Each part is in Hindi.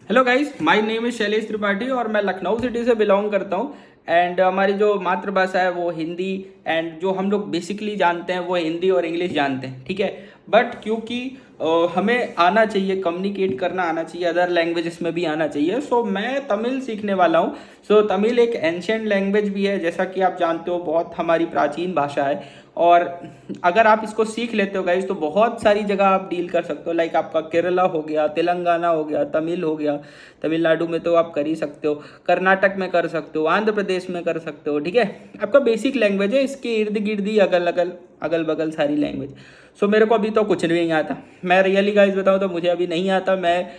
Hello guys, my name is Shailesh Tripathi और मैं लखनऊ सिटी से बिलोंग करता हूँ। एंड हमारी जो मातृभाषा है वो हिंदी, एंड जो हम लोग बेसिकली जानते हैं वो हिंदी और इंग्लिश जानते हैं, ठीक है। बट क्योंकि हमें आना चाहिए, कम्युनिकेट करना आना चाहिए, अदर लैंग्वेजेस में भी आना चाहिए। सो मैं तमिल सीखने वाला हूँ। सो तमिल एक एंशियंट लैंग्वेज भी है, जैसा कि आप जानते हो, बहुत हमारी प्राचीन भाषा है। और अगर आप इसको सीख लेते हो गाइज तो बहुत सारी जगह आप डील कर सकते हो। लाइक आपका केरला हो गया, तेलंगाना हो गया, तमिल हो गया, तमिलनाडु में तो आप कर ही सकते हो, कर्नाटक में कर सकते हो, आंध्र प्रदेश में कर सकते हो, ठीक है। आपका बेसिक लैंग्वेज है, इसके इर्द गिर्द ही अगल बगल सारी लैंग्वेज। सो मेरे को अभी तो कुछ नहीं आता, मैं रियली गाइज बताऊँ तो मुझे अभी नहीं आता। मैं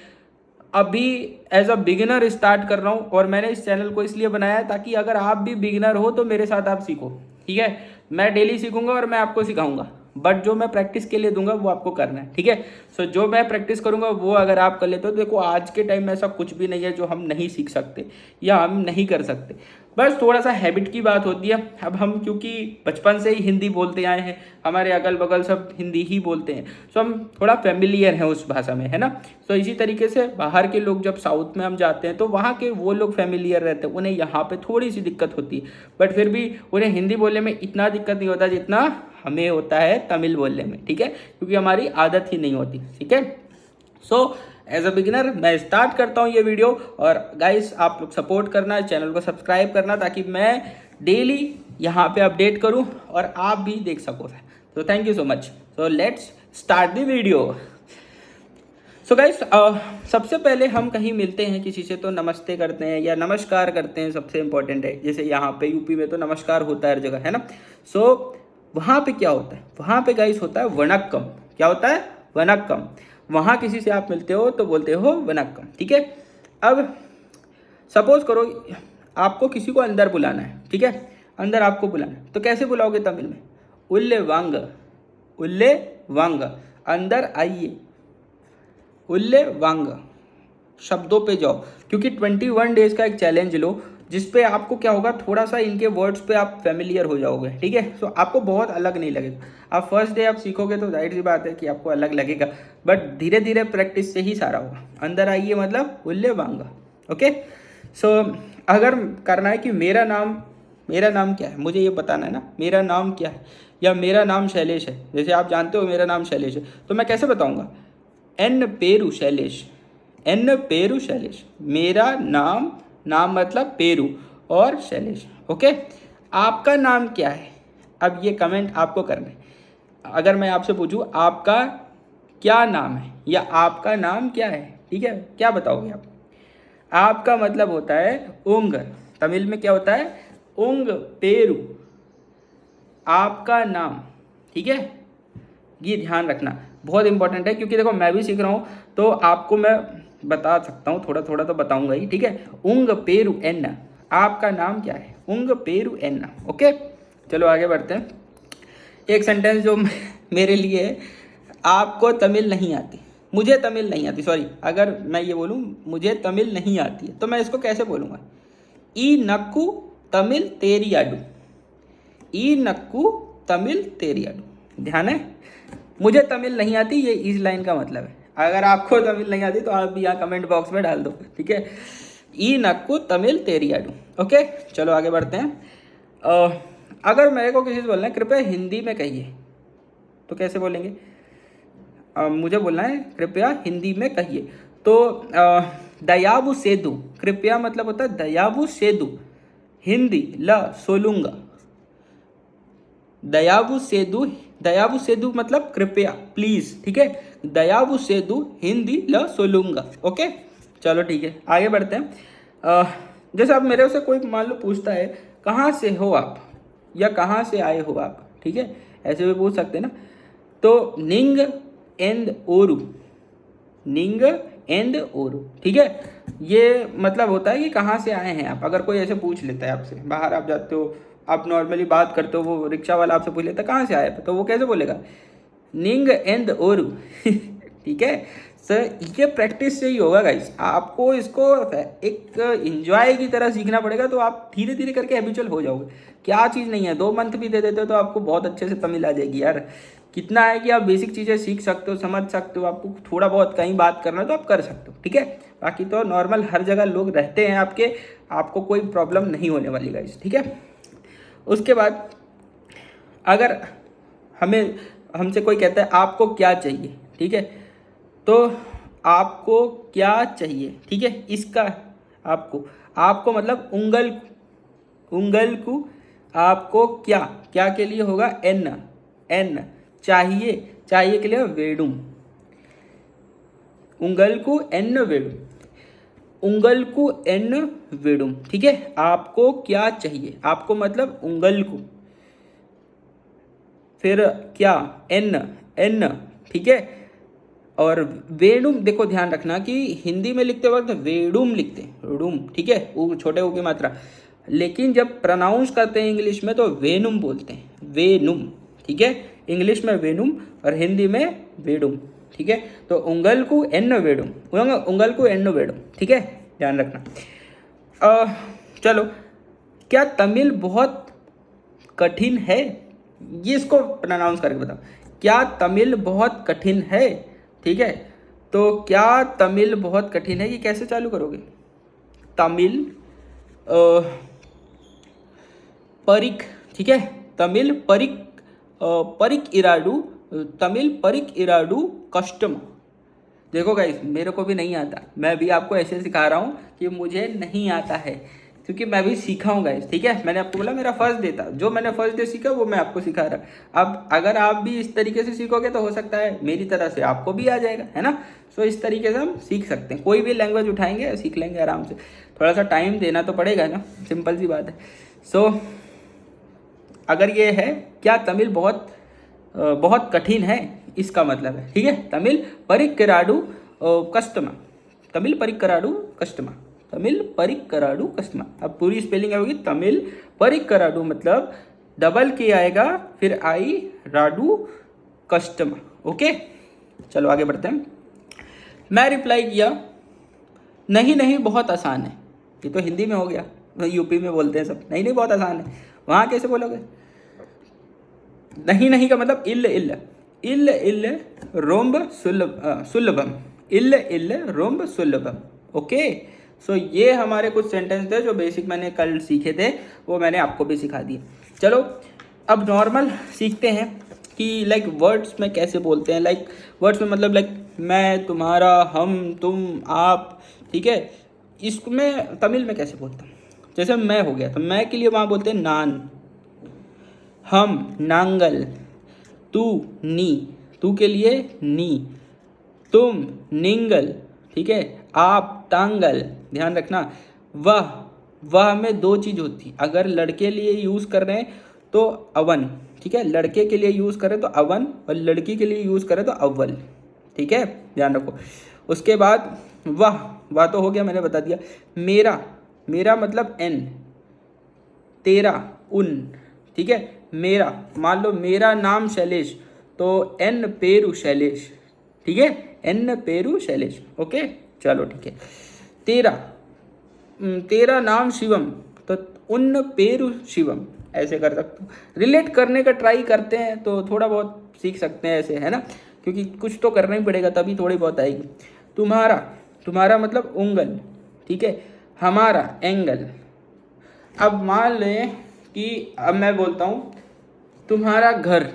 अभी एज अ बिगिनर स्टार्ट कर रहा हूँ और मैंने इस चैनल को इसलिए बनाया है ताकि अगर आप भी बिगिनर हो तो मेरे साथ आप सीखो, ठीक है। मैं डेली सीखूंगा और मैं आपको सिखाऊंगा, बट जो मैं प्रैक्टिस के लिए दूंगा वो आपको करना है, ठीक है। सो जो मैं प्रैक्टिस करूंगा वो अगर आप कर लेते हो तो देखो, आज के टाइम में ऐसा कुछ भी नहीं है जो हम नहीं सीख सकते या हम नहीं कर सकते। बस थोड़ा सा हैबिट की बात होती है। अब हम क्योंकि बचपन से ही हिंदी बोलते आए हैं, हमारे अगल बगल सब हिंदी ही बोलते हैं, सो हम थोड़ा फेमिलियर हैं उस भाषा में, है ना। तो इसी तरीके से बाहर के लोग जब साउथ में हम जाते हैं तो वहाँ के वो लोग फेमिलियर रहते हैं, उन्हें यहाँ पे थोड़ी सी दिक्कत होती है, बट फिर भी उन्हें हिंदी बोलने में इतना दिक्कत नहीं होता जितना हमें होता है तमिल बोलने में, ठीक है, क्योंकि हमारी आदत ही नहीं होती, ठीक है। सो एज अ बिगिनर मैं स्टार्ट करता हूँ ये वीडियो। और गाइस, आप लोग सपोर्ट करना, चैनल को सब्सक्राइब करना, ताकि मैं डेली यहाँ पे अपडेट करूँ और आप भी देख सको। तो thank you so much. So let's start the video. So guys, सबसे पहले हम कहीं मिलते हैं किसी से तो नमस्ते करते हैं या नमस्कार करते हैं, सबसे इंपॉर्टेंट है। जैसे यहाँ पे यूपी में तो नमस्कार होता है हर जगह, है ना। सो वहाँ पे क्या होता है, वहाँ पे गाइस होता है वनक्कम। क्या होता है? वनक्कम। वहाँ किसी से आप मिलते हो तो बोलते हो वनक्कम, ठीक है। अब सपोज करो आपको किसी को अंदर बुलाना है, ठीक है, अंदर आपको बुलाना है, तो कैसे बुलाओगे तमिल में? उल्ले वांग, उल्ले वांग, अंदर आइए, उल्ले वांग। शब्दों पे जाओ, क्योंकि 21 डेज का एक चैलेंज लो, जिसपे आपको क्या होगा, थोड़ा सा इनके वर्ड्स पे आप फेमिलियर हो जाओगे, ठीक है। सो आपको बहुत अलग नहीं लगेगा। आप फर्स्ट डे आप सीखोगे तो जाहिर सी बात है कि आपको अलग लगेगा, बट धीरे धीरे प्रैक्टिस से ही सारा होगा। अंदर आइए मतलब उल्ले वांगा, ओके। सो अगर करना है कि मेरा नाम क्या है, मुझे ये बताना है ना, मेरा नाम क्या है, या मेरा नाम शैलेश है। जैसे आप जानते हो मेरा नाम शैलेश है, तो मैं कैसे बताऊंगा? एन पेरू शैलेश, एन पेरू शैलेश। मेरा नाम, नाम मतलब पेरू और शैलेश, ओके। आपका नाम क्या है? अब ये कमेंट आपको करना है। अगर मैं आपसे पूछूं आपका क्या नाम है या आपका नाम क्या है, ठीक है, क्या बताओगे आप? आपका मतलब होता है उंग। तमिल में क्या होता है? उंग पेरू, आपका नाम, ठीक है। ये ध्यान रखना, बहुत इंपॉर्टेंट है, क्योंकि देखो मैं भी सीख रहा हूँ तो आपको मैं बता सकता हूँ, थोड़ा थोड़ा तो बताऊंगा ही, ठीक है। उंग पेरू एन्ना, आपका नाम क्या है? उंग पेरू एन्ना, ओके। चलो आगे बढ़ते हैं। एक सेंटेंस जो मेरे लिए है, आपको तमिल नहीं आती, मुझे तमिल नहीं आती, सॉरी, अगर मैं ये बोलूँ मुझे तमिल नहीं आती है तो मैं इसको कैसे बोलूँगा? ई नक्कू तमिल तेरियाडू, ई नक्कू तमिल तेरियाडू। ध्यान है, मुझे तमिल नहीं आती, ये इस लाइन का मतलब है। अगर आपको तमिल नहीं आती तो आप भी यहाँ कमेंट बॉक्स में डाल दो, ठीक है। ई नक्कू तमिल तेरियाडू, ओके। चलो आगे बढ़ते हैं। अगर मेरे को किसी से बोलना है कृपया हिंदी में कहिए, तो कैसे बोलेंगे? मुझे बोलना है कृपया हिंदी में कहिए, तो दयाबु सेदु, कृपया मतलब होता है दयाबु सेदु, हिंदी ला सोलूंगा। दयाबु सेदु, दयाबु सेदु मतलब कृपया, प्लीज, ठीक है। दयाबु सेदु हिंदी ला सोलूंगा, ओके। चलो ठीक है, आगे बढ़ते हैं। जैसे अब मेरे से कोई मान लो पूछता है कहाँ से हो आप, या कहाँ से आए हो आप, ठीक है, ऐसे भी पूछ सकते हैं ना। तो निंग एंड ओरू, निंग एंड ओरू, ठीक है। ये मतलब होता है कि कहाँ से आए हैं आप। अगर कोई ऐसे पूछ लेता है आपसे, बाहर आप जाते हो, आप नॉर्मली बात करते हो, वो रिक्शा वाला आपसे पूछ लेता है कहाँ से आए, तो वो कैसे बोलेगा? निंग एंड ओरू ठीक है सर। ये प्रैक्टिस से ही होगा गाइस, आपको इसको एक इंजॉय की तरह सीखना पड़ेगा, तो आप धीरे धीरे करके हैबिचुअल हो जाओगे। क्या चीज़ नहीं है, 2 मंथ भी दे देते हो तो आपको बहुत अच्छे से तमिल आ जाएगी यार। कितना है कि आप बेसिक चीज़ें सीख सकते हो, समझ सकते हो, आपको थोड़ा बहुत कहीं बात करना है तो आप कर सकते हो, ठीक है। बाकी तो नॉर्मल हर जगह लोग रहते हैं आपके, आपको कोई प्रॉब्लम नहीं होने वाली गाइस, ठीक है। उसके बाद अगर हमसे कोई कहता है आपको क्या चाहिए, ठीक है, तो आपको क्या चाहिए, ठीक है, इसका आपको मतलब उंगल को आपको क्या के लिए होगा एन चाहिए के लिए वेडुम, उंगल को एन वेडुम, ठीक है। आपको क्या चाहिए, आपको मतलब उंगल को, फिर क्या एन, ठीक है। और वेडुम देखो ध्यान रखना कि हिंदी में लिखते वक्त वेडुम लिखते हैं, डुम, ठीक है, वो छोटे ऊ की मात्रा, लेकिन जब प्रोनाउंस करते हैं इंग्लिश में तो वेनुम बोलते हैं, वेनुम, ठीक है। इंग्लिश में वेनुम और हिंदी में वेडुम, ठीक है। तो उंगल को एन वेडुम, ठीक है, ध्यान रखना। चलो, क्या तमिल बहुत कठिन है, ये इसको प्रोनाउंस करके बताओ, क्या तमिल बहुत कठिन है, ठीक है। तो क्या तमिल बहुत कठिन है, ये कैसे चालू करोगे, तमिल परिक, ठीक है, तमिल परिक इराडू कस्टम। देखो गाइस, मेरे को भी नहीं आता, मैं भी आपको ऐसे सिखा रहा हूँ कि मुझे नहीं आता है, क्योंकि मैं भी सीखा हूँ गाइस, ठीक है। मैंने आपको बोला मेरा फर्स्ट डे था, जो मैंने फर्स्ट डे सीखा वो मैं आपको सिखा रहा। अब अगर आप भी इस तरीके से सीखोगे तो हो सकता है मेरी तरह से आपको भी आ जाएगा, है ना। सो इस तरीके से हम सीख सकते हैं, कोई भी लैंग्वेज उठाएंगे सीख लेंगे आराम से, थोड़ा सा टाइम देना तो पड़ेगा ना, सिंपल सी बात है। सो अगर ये है क्या तमिल बहुत कठिन है, इसका मतलब है, ठीक है, तमिल परिक्कराडू कस्टमा, तमिल परिक्कराडू कस्टमा। अब पूरी स्पेलिंग होगी तमिल परिक्कराडू, मतलब डबल के आएगा फिर आई राडू कस्टमा, ओके। चलो आगे बढ़ते हैं। मैं रिप्लाई किया नहीं बहुत आसान है, ये तो हिंदी में हो गया, यूपी में बोलते हैं सब नहीं बहुत आसान है, वहाँ कैसे बोलोगे, नहीं का मतलब इल्ल रोम्ब सुलभम, इल्ल रोम्ब सुलभम, ओके। सो ये हमारे कुछ सेंटेंस थे जो बेसिक मैंने कल सीखे थे, वो मैंने आपको भी सिखा दिए। चलो अब नॉर्मल सीखते हैं कि लाइक वर्ड्स में कैसे बोलते हैं, लाइक वर्ड्स में मतलब लाइक मैं, तुम्हारा, हम, तुम, आप, ठीक है, इसको मैं तमिल में कैसे बोलता हूँ। जैसे मैं हो गया तो मैं के लिए वहाँ बोलते हैं नान, हम नांगल, तू नी, तू के लिए नी, तुम निंगल, ठीक है, आप टांगल, ध्यान रखना। वह में दो चीज़ होती, अगर लड़के लिए यूज़ कर रहे हैं तो अवन, ठीक है, लड़के के लिए यूज़ करें तो अवन और लड़की के लिए यूज़ करें तो अव्वल, ठीक है, ध्यान रखो। उसके बाद वाह तो हो गया, मैंने बता दिया। मेरा मतलब एन, तेरा उन, ठीक है, मेरा, मान लो मेरा नाम शैलेश तो एन पेरू शैलेश, ठीक है, एन पेरू शैलेश, ओके। चलो ठीक है, तेरा नाम शिवम तो उन पेरू शिवम, ऐसे कर सकते हो। रिलेट करने का ट्राई करते हैं तो थोड़ा बहुत सीख सकते हैं ऐसे, है ना, क्योंकि कुछ तो करना ही पड़ेगा तभी थोड़ी बहुत आएगी। तुम्हारा मतलब उंगल, ठीक है, हमारा एंगल। अब मान लें कि अब मैं बोलता हूँ तुम्हारा घर,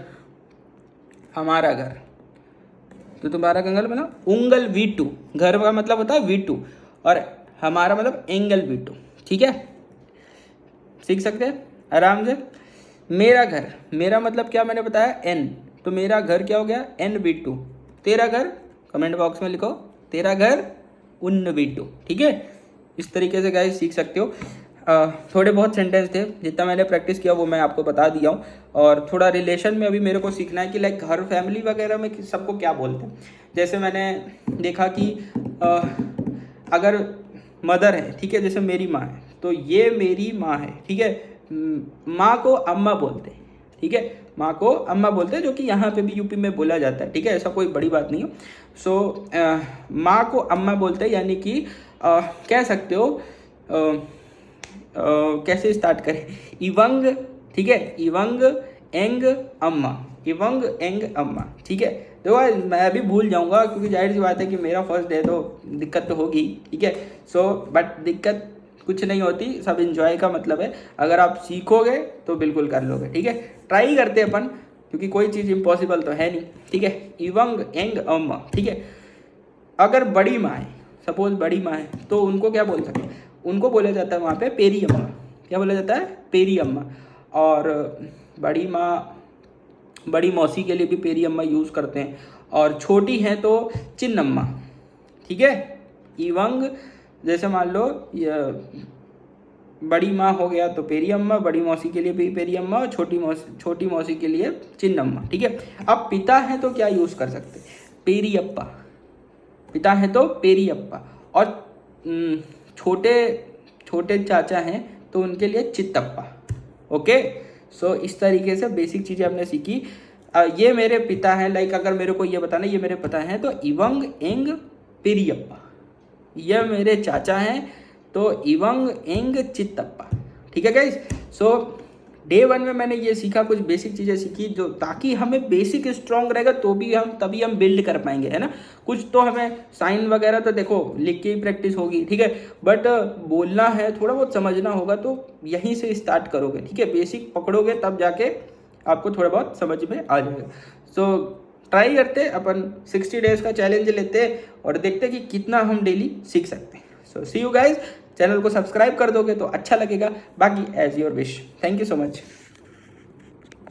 हमारा घर, तो तुम्हारा कंगल बना उंगल V2, घर का मतलब होता है V2 और हमारा मतलब एंगल V2, ठीक है, सीख सकते हैं आराम से। मेरा घर, मेरा मतलब क्या मैंने बताया N, तो मेरा घर क्या हो गया NV2। तेरा घर कमेंट बॉक्स में लिखो, तेरा घर उन V2, ठीक है। इस तरीके से गाइस सीख सकते हो। थोड़े बहुत सेंटेंस थे, जितना मैंने प्रैक्टिस किया वो मैं आपको बता दिया हूँ। और थोड़ा रिलेशन में अभी मेरे को सीखना है कि लाइक घर, फैमिली वगैरह में सबको क्या बोलते हैं। जैसे मैंने देखा कि अगर मदर है, ठीक है, जैसे मेरी माँ है तो ये मेरी माँ है, ठीक है, माँ को अम्मा बोलते हैं, ठीक है, माँ को अम्मा बोलते हैं, जो कि यहाँ पे भी यूपी में बोला जाता है, ठीक है, ऐसा कोई बड़ी बात नहीं है। सो माँ को अम्मा बोलते हैं, यानी कि कह सकते हो कैसे स्टार्ट करें, इवंग, ठीक है, इवंग एंग अम्मा, इवंग एंग अम्मा, ठीक है। देखो मैं भी भूल जाऊंगा क्योंकि जाहिर सी बात है कि मेरा फर्स्ट डे तो दिक्कत तो होगी, ठीक है। सो बट दिक्कत कुछ नहीं होती, सब इंजॉय का मतलब है। अगर आप सीखोगे तो बिल्कुल कर लोगे, ठीक है। ट्राई करते अपन, क्योंकि कोई चीज़ इम्पॉसिबल तो है नहीं, ठीक है। इवंग एंग अम्मा, ठीक है। अगर बड़ी माँ है, सपोज बड़ी माँ है, तो उनको क्या बोल सकते हैं? उनको बोला जाता है वहाँ पे पेरी अम्मा। क्या बोला जाता है? पेरी अम्मा। और बड़ी माँ, बड़ी मौसी के लिए भी पेरी अम्मा यूज़ करते हैं। और छोटी हैं तो चिन्नम्मा, ठीक है। इवंग जैसे मान लो बड़ी माँ हो गया तो पेरी अम्मा, बड़ी मौसी के लिए भी पेरी अम्मा, और छोटी मौसी के लिए चिन्नम्मा, ठीक है। अब पिता है तो क्या यूज़ कर सकते? पेरी अप्पा। पिता है तो पेरी अप्पा। और छोटे छोटे चाचा हैं तो उनके लिए चित्तप्पा। ओके, सो इस तरीके से बेसिक चीज़ें हमने सीखी। ये मेरे पिता हैं, लाइक अगर मेरे को ये बताना ये मेरे पिता हैं तो इवंग एंग पेरियप्पा। ये मेरे चाचा हैं तो इवंग एंग चित्तप्पा, ठीक है गाइस। सो डे 1 में मैंने ये सीखा, कुछ बेसिक चीज़ें सीखी जो, ताकि हमें बेसिक स्ट्रॉन्ग रहेगा तो भी तभी हम बिल्ड कर पाएंगे, है ना। कुछ तो हमें साइन वगैरह तो देखो लिख के ही प्रैक्टिस होगी, ठीक है। बट बोलना है, थोड़ा बहुत समझना होगा, तो यहीं से स्टार्ट करोगे, ठीक है। बेसिक पकड़ोगे तब जाके आपको थोड़ा बहुत समझ में आ जाएगा। सो ट्राई करते अपन 60 डेज का चैलेंज लेते और देखते कि कितना हम डेली सीख सकते हैं। So see you guys. Channel को सब्सक्राइब कर दोगे तो अच्छा लगेगा, बाकी as your wish. Thank you so much.